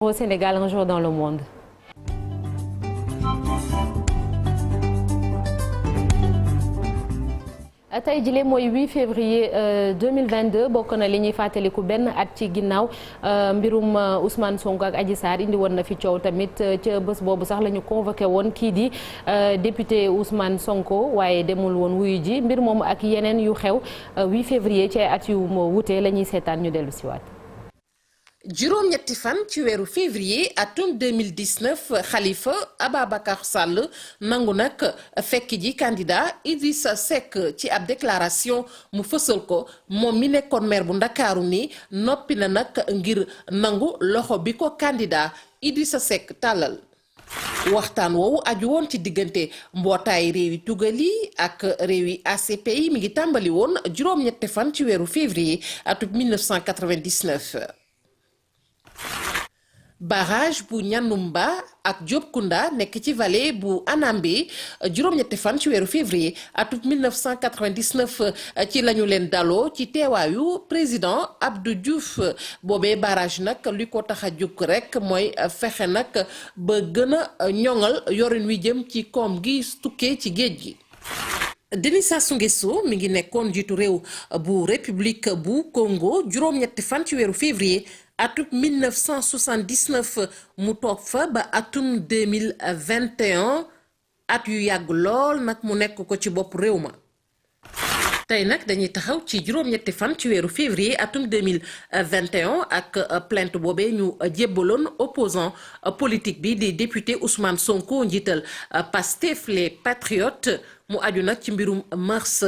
Au Sénégal, un jour dans le monde. Tey jile mooy 8 février 2022 bokk na li ñuy fàttaliku benn at ci ginnaaw mbirum Ousmane Sonko ak Adji Sarr indi woon na fi coow tamit ca bés boobu sax la ñu convoqué woon kii di député Ousmane Sonko waaye demul woon wuyu ji mbir moomu ak yeneen yu xew 8 février ci ay at yu wute la ñuy seetaan ñu dellu si waat. juróom-ñetti fan ci weeru février atum 2019 Khalifa Ababacar Sall nangu nag fekk ji candidat Idrissa Seck ci ab déclaration mu fësal ko moom mi nekkoon maire bu Ndakaaru ni noppi na nag ngir nangu loxo bi ko candidat Idrissa Seck tàllal. waxtaan woowu aju woon ci diggante mbootaay réewi tugal yi ak réewi ACP yi mi ngi tàmbali woon juróom-ñetti fan ci weeru février atum 1999. barrage bu Ñanumba ak Diopkunda nekk ci vallée bu Anambé juróom-ñetti fan ci weeru février atum 1999 ci lañu leen daloo ci teewaayu président Abdou Diouf boobee barrage nag li ko tax a jóg rek mooy fexe nag ba gën a ñoŋal yorin wi jëm ci koom gi tukkee ci géej gi. Denis Sassou Nguesso mi ngi nekkoon njiitu réew bu république bu Congo juróom-ñetti fan ci weeru février atum 1979 mu toog fa ba atum 2021 at yu yàgg lool nag mu nekk ko ci bopp réew ma. tey nag dañuy taxaw ci juróom-ñetti fan ci weeru février atum 2021 ak plainte boobee ñu jébbaloon opposant politique bi di député Ousmane Sonko njiital Pastef les Patriotes mu aju nag ci mbirum mars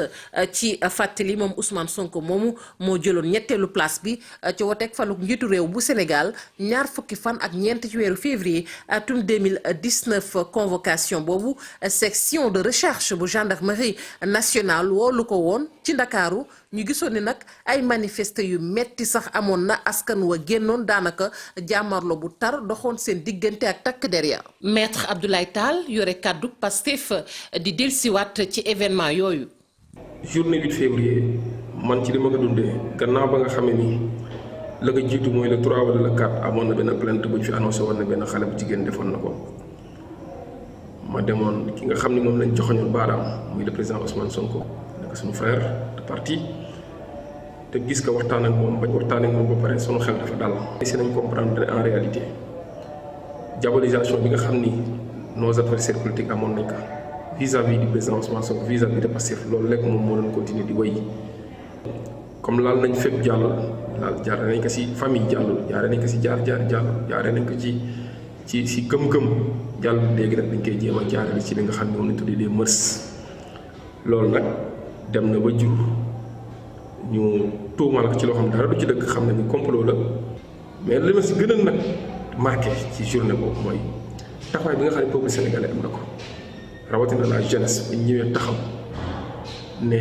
ci fàttali moom Ousmane Sonko moomu moo jëloon ñetteelu place bi ci woteeg faluk njiitu réew bu Sénégal ñaar fukki fan ak ñeent ci weeru février atum 2019 convocation boobu section de recherche bu gendarmerie nationale woolu ko woon ci Ndakaaru ñu gisoon ni nag ay manifesté yu metti sax amoon na askan wa génnoon daanaka jàmmarlo bu tar doxoon seen diggante ak takk der ya. Maître Abdoulaye Tall yore kàddu Pastef di dellusiwaat ci événement yooyu. journée 8 février man ci li ma ko dundee gannaaw ba nga xamee ni la nga jiitu mooy le 3 wala le 4 amoon na benn plainte bu ñu fi annoncé woon na benn xale bu jigéen defoon na ko ma demoon ki nga xam ni moom lañ joxoñoon baaraam muy le président Ousmane Sonko nekk suñu frère de parti te gis ko waxtaan ak moom bañ waxtaan ak moom ba pare sunu xel dafa dal. si nañ comprendre en réalité diabolisation bi nga xam ni nos adversaires politiques amoon nañ ko vis-à-vis du président Ousmane Sonko vis-à-vis de Pastef loolu lekk moom moo doon continuer di wéy comme laal nañ fépp jàll laal jaare nañ ko si famille jàll jaare nañ ko si jaar jàll jaare nañ ko ci gëm-gëm jàll léegi nag dañ koy jéem a jaarale ci li nga xam ne moom lañ tuddee des mœurs loolu nag dem na ba jur ñu tuumal ko ci loo xam dara du ci dëgg xam nañu complot la mais li ma si gën a nag marqué ci journée boobu mooy taxawaay bi nga xam ne peuple sénégalais am na ko rawatina la jeunesse ba ñëwee taxaw ne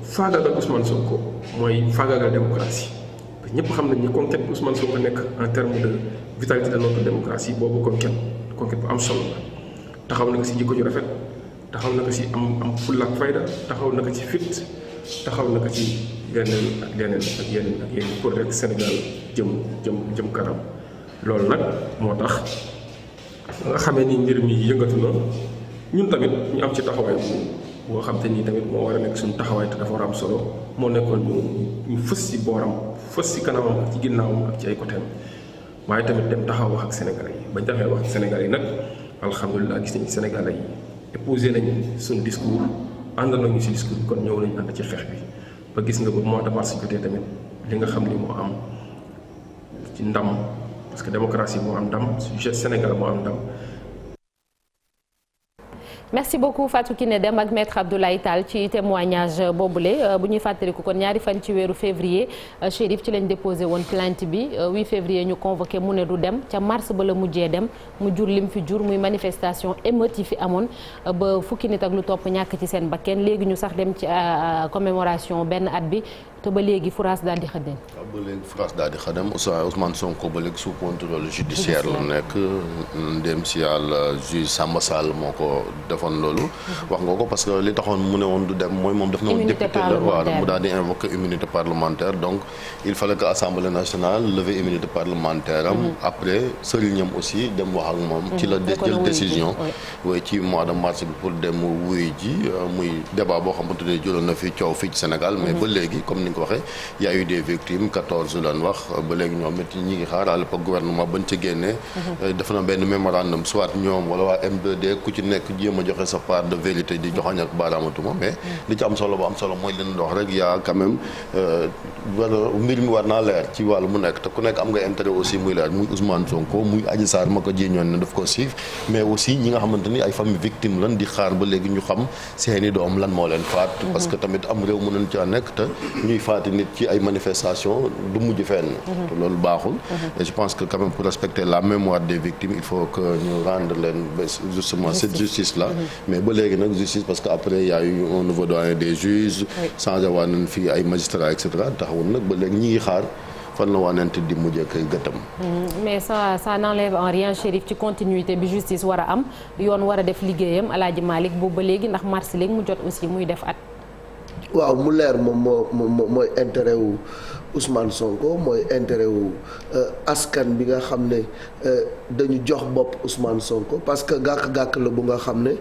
faagaagal Ousmane Sonko mooy faagaagal démocratie parce que ñëpp xam nañ ni conquête bu Ousmane Sonko nekk en terme de vitalité de notre démocratie boobu conquête bu am solo la taxaw na ko si jikko ju rafet taxaw na ko si am fulla ak fayda taxaw na ko ci fit taxaw na ko ci leneen ak yeneen pour rek Sénégal jëm kanam loolu nag moo tax nga xamee ni mbir mi yëngatu na ñun tamit ñu am ci taxawaay boo xam te ni tamit moo war a nekk suñu taxawaay te dafa war a am solo moo nekkoon ñu fës si booram fës si kanamam ak ci ginnaawam ak ci ay côté waaye tamit dem taxaw wax ak Sénégalais yi bañ taxee wax ak Sénégalais yi nag alhamdulilah gis nañu Sénégalais yi épousé nañu suñu discours ànd nañu si discours bi kon ñëw nañu ànd ci xeex bi ba gis nga ba mois de mars jotee tamit li nga xam ni moo am ci ndam parce que démocratie moo am ndam sujet Sénégal moo am ndam. merci beaucoup Fatou Kiné Deme ak maître Abdoulaye Tall ci témoignage boobule bu ñuy fàttaliku kon ñaari fan ci weeru février Chérif ci lañ déposé woon plainte bi 8 février ñu convoqué mu ne du dem ca mars ba la mujjee dem mu jur lim fi jur muy manifestation émeute yi fi amoon ba fukki nit ak lu topp ñàkk ci seen bakken léegi ñu sax dem ci commémoration benn at bi te ba léegi France daal di xëddeen. waaw ba léegi France daal di xëddeen Ousmane Sonko ba léegi sous contrôle judiciaire la nekk. ndéem si yàlla juge Samba Sall moo ko defoon loolu. wax nga ko parce que li taxoon mu ne woon du dem mooy moom def na woon député la waaw mu daal di invoquer immunité parlementaire donc il fallait que assemblée nationale lever immunité parlementaire am. après sëriñam aussi dem wax ak moom. ci la jël décision. oui ci mois de mars bi pour dem wuy ji muy débat boo xamante ne jëloon na fi coow fii ci Sénégal. mais ba léegi comme ni nga ko waxee y a eu des victimes 14 lañ wax ba léegi ñoom it ñi ngi xaar à l'époque gouvernement bañ ci génnee. def na benn mémorandum soit ñoom wala waa M2D ku ci nekk jéem a joxe sa part de vérité di joxañ ak baaraamatuma mais li ci am solo ba am solo mooy leen dox rek yaa quand même mbir mi war naa leer ci wàllu mu nekk te ku nekk am nga intérêt aussi muy leer muy Ousmane Sonko muy Adji Sarr ma ko jiiñoon ne daf ko siif mais aussi ñi nga xamante ni ay famille victime lan di xaar ba léegi ñu xam seeni doom lan moo leen faat parce que tamit am réew mënuñ ci nekk te ñuy faati nit ci ay manifestation du mujj fenn te loolu baaxul et je pense que quand même pour respecter la mémoire des victimes il faut que ñu rendre leen justement cette justice là mais ba léegi nag justice parce que après il y a eu un nouveau doyen des juges changé waa nañ fii ay magistrats et cetera taxawul nag ba léegi ñi ngi xaar fan la waanante di mujj ak gëttam. mais ça n'enlève en rien Chérif ci continuité bi justice war a am yoon war a def liggéeyam Alaaji Malick boobu ba léegi ndax mars léegi mu jot aussi muy def at. waaw mu leer moom mooy intérêt wu Ousmane Sonko mooy intérêt wu askan bi nga xam ne dañu jox bopp Ousmane Sonko parce que gàkk-gàkk la bu nga xam ne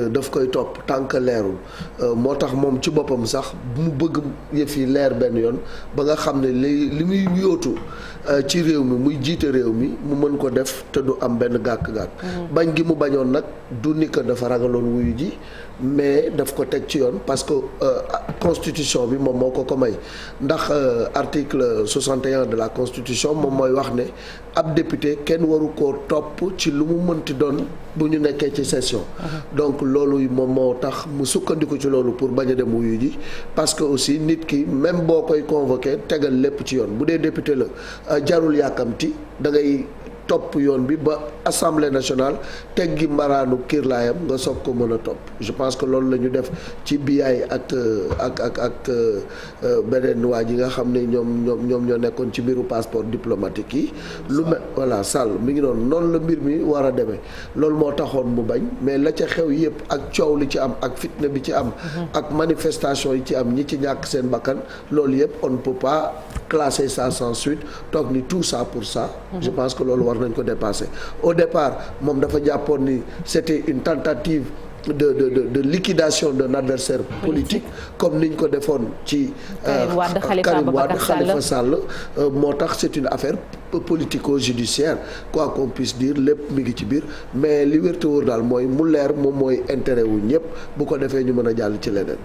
daf koy topp tant que leerul moo tax moom ci boppam sax mu bëgg yëf yi leer benn yoon ba nga xam ne li muy yóotu ci réew mi muy jiite réew mi mu mën ko def te du am benn gàkk-gàkk bañ gi mu bañoon nag du ni que dafa ragaloon wuyu ji mais daf ko teg ci yoon parce que constitution bi moom moo ko may ndax article 61 de la constitution moom mooy wax ne ab député kenn waru koo topp ci lu mu mënti doon bu ñu nekkee ci session donc loolu moom moo tax mu sukkandiku ci loolu pour bañ a dem wuyu ji parce que aussi nit ki même boo koy convoqué tegal lépp ci yoon bu dee député la jarul yàkkamti da ngay topp yoon bi ba assemblée nationale teggi mbaraanu kiirlaayam nga soog ko mën a topp je pense que loolu la ñu def ci biyaay ak beneen waa ji nga xam ne ñoom ñoo nekkoon ci mbiru passeport diplomatique yi lu mel voilà Sall mi ngi noonu la mbir mi war a demee loolu moo taxoon mu bañ mais la ca xew yëpp ak coow li ci am ak fitna bi ci am ak manifestation yi ci am ñi ci ñàkk seen bakkan loolu yëpp on ne peut pas classer ça sans suite toog ni tout ça pour ça je pense que loolu war nañ ko dépasser au départ moom dafa jàppoon ni c'était une tentative de liquidation d'un adversaire politique comme niñ ko defoon ci Karim Wade Khalifa Sall moo tax c'est une affaire politico-judiciaire quoi qu'on puisse dire lépp mi ngi ci biir mais li wér te wóor daal mooy mu leer moom mooy intérêt wu ñëpp bu ko defee ñu mën a jàll ci leneen.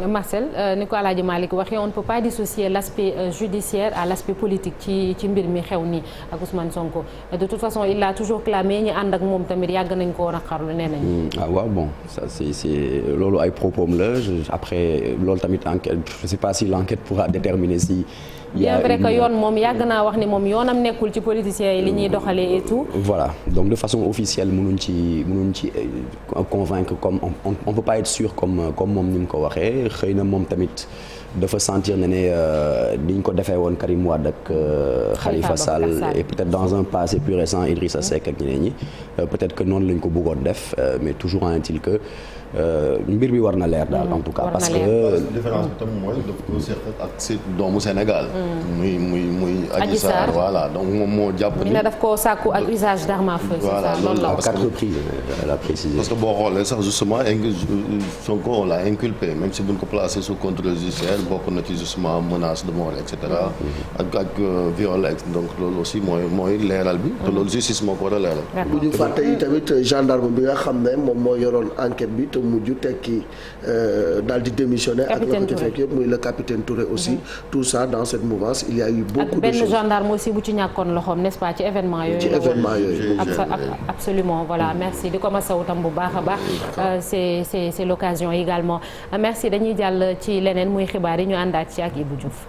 Marcel ni ko Alaaji Malick waxee on ne peut pas dissocier l'aspect judiciaire à l'aspect politique ci mbir mi xew nii ak Ousmane Sonko de toute façon il a toujours clamé ñi ànd ak moom tamit yàgg nañ koo naqarlu nee nañ. waaw bon ça c'est loolu ay propos la après loolu tamit enquête je sais pas si l'enquête pourra déterminer si. bien vrai que yoon moom yàgg naa wax ni moom yoonam nekkul ci politiciens yi li ñuy doxalee et tout. voilà donc de façon officielle mënuñ ci convaincre comme on peut pas être sûr comme moom ni mu ko waxee xëy na moom tamit dafa sentir ne niñ ko defee woon Karim Wade ak Khalifa Sall et peut-être dans un passé plus récent Idrissa Seck ak ñeneen ñi peut-être que noonu lañ ko bëggoon def mais toujours en est-il que mbir bi war na leer daal en tout cas parce que différence bi tam mooy daf ko seq ak si doomu Sénégal muy Adji Sarr voilà donc moom moo jàpp ni daf ko sàkku ak usage d'arme à feu voilà loolu la à 4 reprises elle a précisé parce que boo xoolee sax justement Sonko on l'a inculpé même si buñ ko placé sous contrôle judiciaire bokk na ci justement menace de mort et cetera ak viol donc loolu aussi mooy leeral bi te loolu justice moo ko war a leeral bu ñu fàtte yi tamit gendarme bi nga xam ne moom moo yoroon enquête bi te mujj tekki daal di démissionner ak la ko ci fekk yëpp muy le capitaine Touré aussi tout ça dans cette mouvance il y a eu beaucoup de choses ak benn gendarme aussi bu ci ñàkkoon loxoom n'est-ce pas ci événement yooyu absolument voilà merci di ko masawu tam bu baax a baax c'est l'occasion également merci dañuy jàll ci leneen muy xibaar yi ñu àndaat ci ak Ibou Diouf